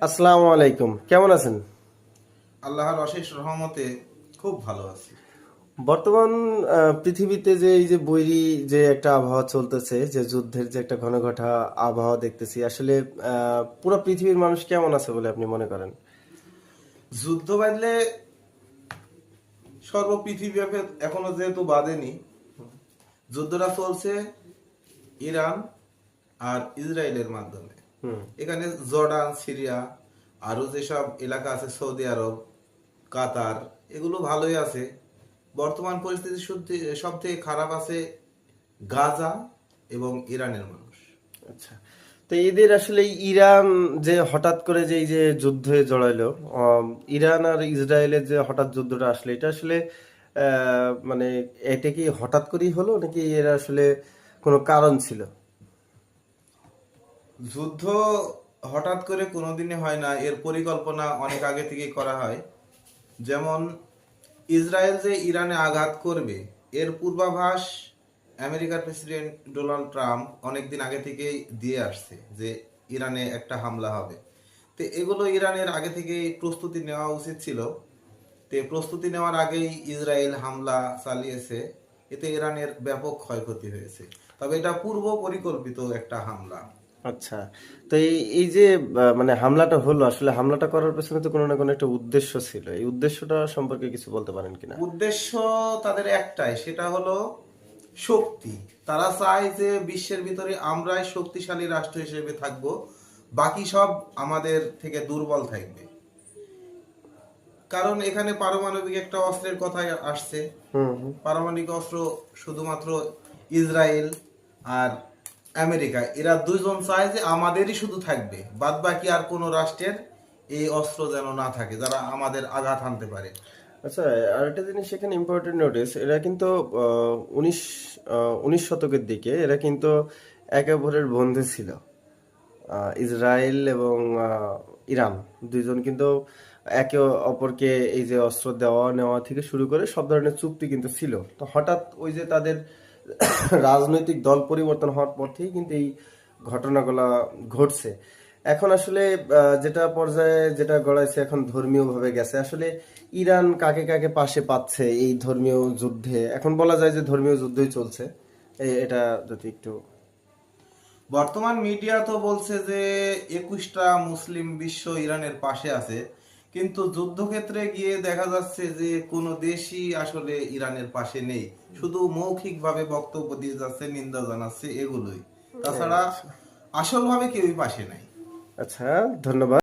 আসসালামু আলাইকুম, কেমন আছেন? আল্লাহর অশেষ রহমতে খুব ভালো আছি। বর্তমান পৃথিবীতে যে এই যে বৈরী যে একটা আবহাওয়া চলতেছে, যে যুদ্ধের যে একটা ঘনঘটা আবহাওয়া দেখতেছি, আসলে পুরো পৃথিবীর মানুষ কেমন আছে বলে আপনি মনে করেন? যুদ্ধ বাঁধলে সর্বপৃথিবীব্যাপী এখনো যেহেতু বাঁধেনি, যুদ্ধটা চলছে ইরান আর ইসরায়েলের মাধ্যমে। হুম। এখানে জর্ডান, সিরিয়া, আরো যেসব এলাকা আছে, সৌদি আরব, কাতার, এগুলো ভালোই আছে। বর্তমান পরিস্থিতি সব থেকে খারাপ আছে গাজা এবং ইরানের মানুষ। আচ্ছা, তো এদের আসলে ইরান যে হঠাৎ করে যে এই যে যুদ্ধে জড়াইলো, আম, ইরান আর ইসরায়েলের যে হঠাৎ যুদ্ধটা আসলে এটা আসলে মানে এটা কি হঠাৎ করেই হলো নাকি এর আসলে কোনো কারণ ছিল? যুদ্ধ হঠাৎ করে কোনোদিনই হয় না, এর পরিকল্পনা অনেক আগে থেকেই করা হয়। যেমন ইসরায়েল যে ইরানে আঘাত করবে, এর পূর্বাভাস আমেরিকার প্রেসিডেন্ট ডোনাল্ড ট্রাম্প অনেকদিন আগে থেকেই দিয়ে আসছে যে ইরানে একটা হামলা হবে। তো এগুলো ইরানের আগে থেকেই প্রস্তুতি নেওয়া উচিত ছিল। তো প্রস্তুতি নেওয়ার আগেই ইসরায়েল হামলা চালিয়েছে, এতে ইরানের ব্যাপক ক্ষয়ক্ষতি হয়েছে। তবে এটা পূর্ব পরিকল্পিত একটা হামলা। আচ্ছা, তো এই যে মানে হামলাটা হলো, আসলে হামলাটা করার পেছনে তো কোনো না কোনো একটা উদ্দেশ্য ছিল। এই উদ্দেশ্যটা সম্পর্কে কিছু বলতে পারেন কিনা? উদ্দেশ্য তাদের একটাই, সেটা হলো শক্তি। তারা চায় যে বিশ্বের ভিতরে আমরাই শক্তিশালী রাষ্ট্র হিসেবে থাকব, বাকি সব আমাদের থেকে দুর্বল থাকবে। কারণ এখানে পারমাণবিক একটা অস্ত্রের কথা আসছে। হুম হুম। পারমাণবিক অস্ত্র শুধুমাত্র ইসরায়েল আর আমেরিকা, এরা দুইজন চায় যে আমাদেরই শুধু থাকবে, বাদ বাকি আর কোনো রাষ্ট্রের এই অস্ত্র যেন না থাকে যারা আমাদের আঘাত হানতে পারে। আচ্ছা, আর একটা জিনিস এখানে ইম্পর্টেন্ট নোটিস, এরা কিন্তু উনিশ উনিশ শতকের দিকে এরা কিন্তু একে অপরের বন্ধু ছিল। ইসরায়েল এবং ইরান দুইজন কিন্তু একে অপরকে এই যে অস্ত্র দেওয়া নেওয়া থেকে শুরু করে সব ধরনের চুক্তি কিন্তু ছিল। তো হঠাৎ ওই যে তাদের রাজনৈতিক দল পরিবর্তন হওয়ার পর থেকেই কিন্তু এই ঘটনাগুলো ঘটছে। এখন আসলে যেটা পর্যায়ে যেটা গড়াইছে, এখন ধর্মীয় ভাবে গেছে। আসলে ইরান কাকে কাকে পাশে পাচ্ছে এই ধর্মীয় যুদ্ধে? এখন বলা যায় যে ধর্মীয় যুদ্ধই চলছে। এটা যদি একটু। বর্তমান মিডিয়া তো বলছে যে 21টা মুসলিম বিশ্ব ইরানের পাশে আছে, কিন্তু যুদ্ধক্ষেত্রে গিয়ে দেখা যাচ্ছে যে কোনো দেশই আসলে ইরানের পাশে নেই। শুধু মৌখিকভাবে বক্তব্য দিয়ে যাচ্ছে, নিন্দা জানাচ্ছে, এগুলোই। তাছাড়া আচ্ছা। আসলভাবে কেউই পাশে নাই। আচ্ছা, ধন্যবাদ।